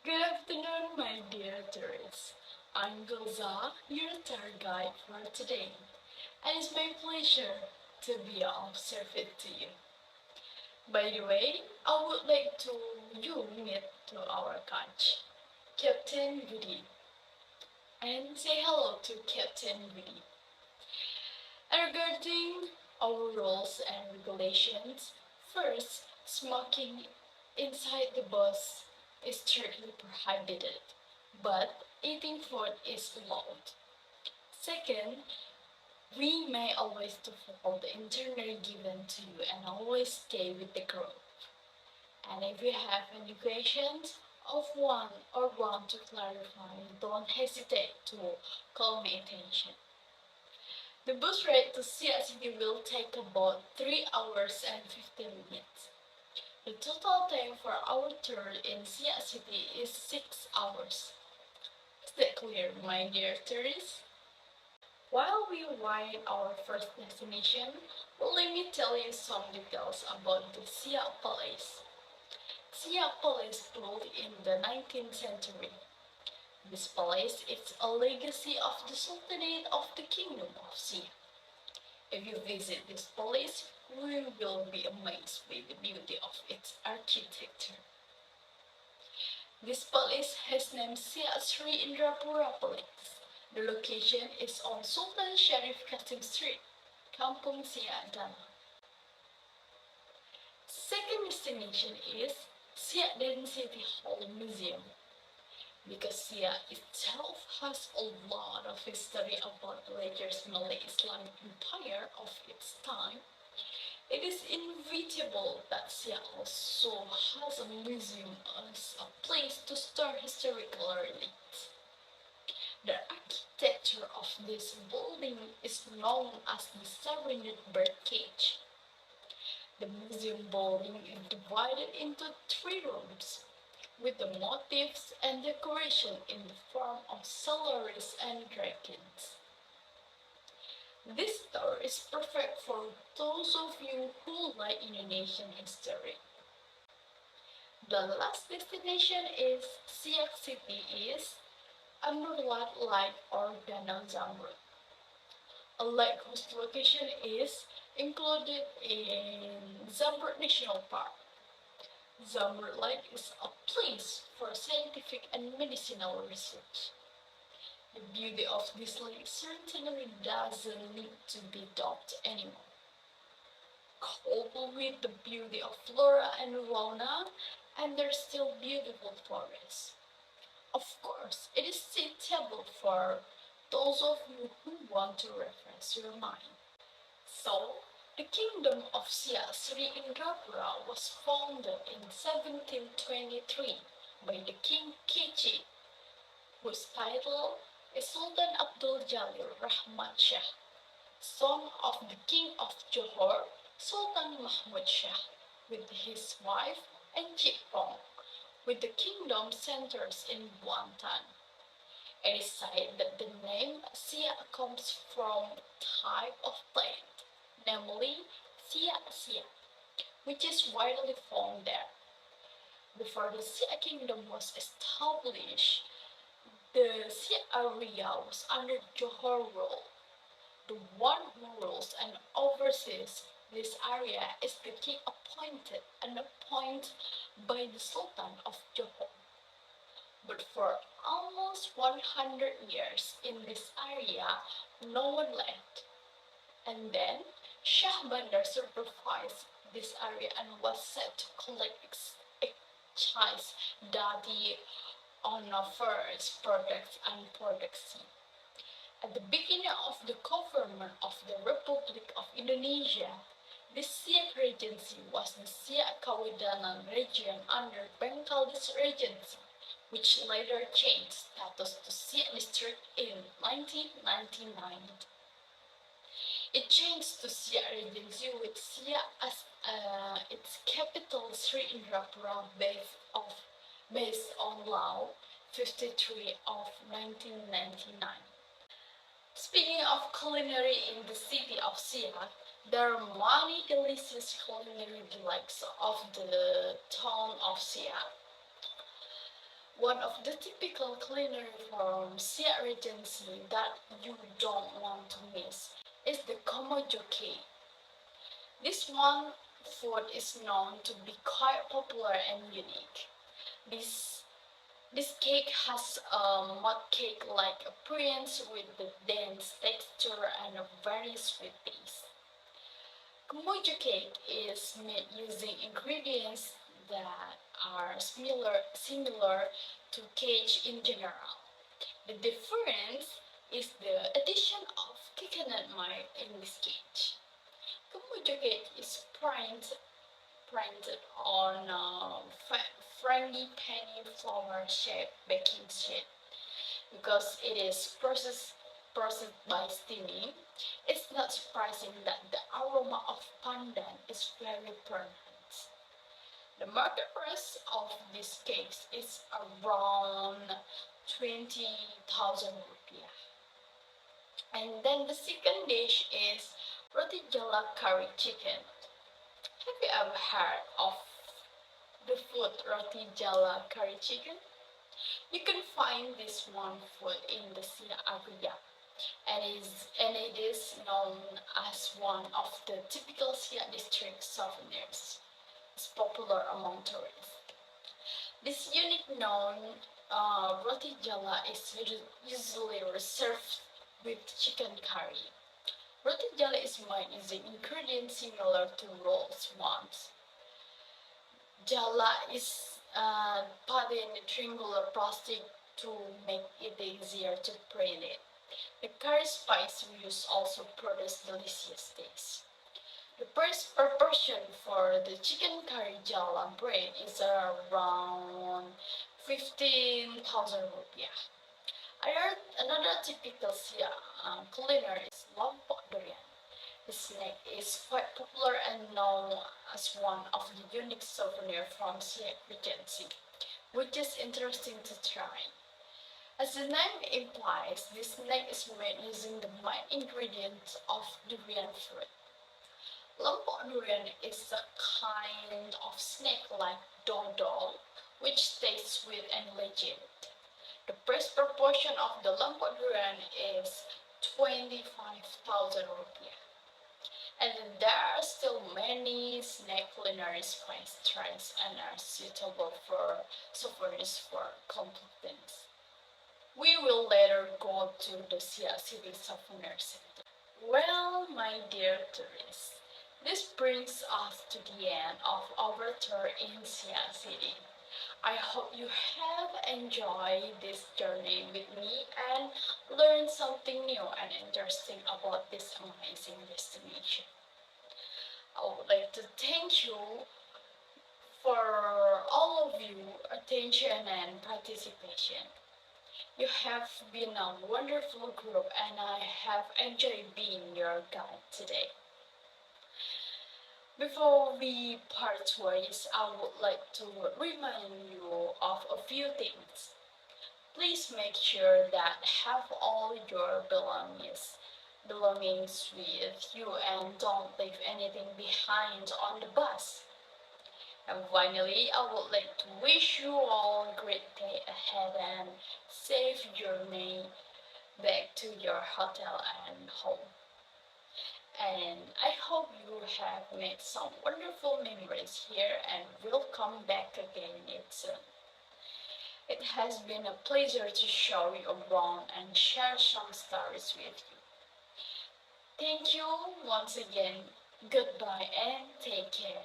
Good afternoon, my dear tourists. I'm Gulza, your tour guide for today, and it's my pleasure to be of service to you. By the way, I would like to you meet to our coach, Captain Woody, and say hello to Captain Woody. And regarding our rules and regulations, first, smoking inside the bus is strictly prohibited, but eating food is allowed. Second, we may always to follow the itinerary given to you and always stay with the group. And if you have any questions of one or want to clarify, don't hesitate to call my attention. The bus ride to Siak City will take about 3 hours and 15 minutes. The total time for our tour in Siak City is 6 hours. Is that clear, my dear tourists? While we wind our first destination, let me tell you some details about the Siak Palace. Siak Palace built in the 19th century. This palace is a legacy of the Sultanate of the Kingdom of Siak. If you visit this palace, you will be amazed by the beauty of its architecture. This palace has named Siak Sri Indrapura Palace. The location is on Sultan Sharif Qasim Street, Kampung Siak Dana. Second destination is Siak Den City Hall Museum. Because Siak itself has a lot of history about the latest Malay Islamic empire of its time, it is inevitable that Siak also has a museum as a place to store historical relics. The architecture of this building is known as the Serenade Birdcage. The museum building is divided into 3 rooms, with the motifs and decoration in the form of celeries and dragons. This tour is perfect for those of you who like Indonesian history. The last destination is Siak City is Underlat Lake or Danau Zamrud, a lake whose location is included in Zamrud National Park. Zamrud Lake is a place for scientific and medicinal research. The beauty of this lake certainly doesn't need to be topped anymore. Coupled with the beauty of flora and fauna, and their still beautiful forests. Of course, it is suitable for those of you who want to refresh your mind. So, the kingdom of Siak Sri Indrapura was founded in 1723 by the King Kicci, whose title is Sultan Abdul Jalil Rahmat Shah, son of the King of Johor, Sultan Mahmud Shah, with his wife and Jipong, with the kingdom centers in Buantan. It is said that the name Siak comes from a type of plant, namely Siak, which is widely found there. Before the Siak kingdom was established, the Siak area was under Johor rule. The one who rules and oversees this area is the king appointed and appointed by the Sultan of Johor. But for almost 100 years in this area, no one left. And then Shah Bandar supervised this area and was set to collect excise duty on furs, products, and products. At the beginning of the government of the Republic of Indonesia, the Siak Regency was the Siak Kabupaten region under Bengkalis Regency, which later changed status to Siak District in 1999. It changed to Siak Regency with Siak as its capital Sri Indrapura based on Law 53 of 1999. Speaking of culinary in the city of Siak, there are many delicious culinary delights of the town of Siak. One of the typical culinary from Siak Regency that you don't want to miss is the Komojo cake. This one food is known to be quite popular and unique. This this cake has a mud cake-like appearance with the dense texture and a very sweet taste. Kabupaten cake is made using ingredients that are similar to cake in general. The difference is the addition of coconut milk in this cake. Kabupaten cake is printed on a friendly penny flour shaped baking sheet because it is processed by steaming. It's not surprising that the aroma of pandan is very prominent. The market price of these cakes is around 20,000 rupiah. And then the second dish is roti jala curry chicken. Have you ever heard of the food roti jala curry chicken? You can find this one food in the Siak area and it is known as one of the typical Siak district souvenirs. It's popular among tourists. This unique known roti jala is usually served with chicken curry. Roti jala is made using ingredients similar to rolled ones. Jala is put in a triangular plastic to make it easier to print it. The curry spice we use also produce delicious taste. The price per portion for the chicken curry jala bread is around 15,000 rupiah. Another typical Siak culinary is lompok durian. The snack is quite popular and known as one of the unique souvenirs from Siak Regency, which is interesting to try. As the name implies, this snack is made using the main ingredient of durian fruit. Lompok durian is a kind of snack-like dodol, which tastes sweet and legit. The price per portion of the lompok durian is 25,000 rupiah. And there are still many snack culinary spice trends and are suitable for souvenirs for competence. We will later go to the Siak City Souvenir Center. Well, my dear tourists, this brings us to the end of our tour in Siak City. I hope you have enjoyed this journey with me and learned something new and interesting about this amazing destination. I would like to thank you for all of you attention and participation. You have been a wonderful group and I have enjoyed being your guide today. Before we part ways, I would like to remind you of a few things. Please make sure that have all your belongings with you and don't leave anything behind on the bus. And finally, I would like to wish you all a great day ahead and safe journey back to your hotel and home. And I hope you have made some wonderful memories here and will come back again soon. It has been a pleasure to show you around and share some stories with you. Thank you once again. Goodbye and take care.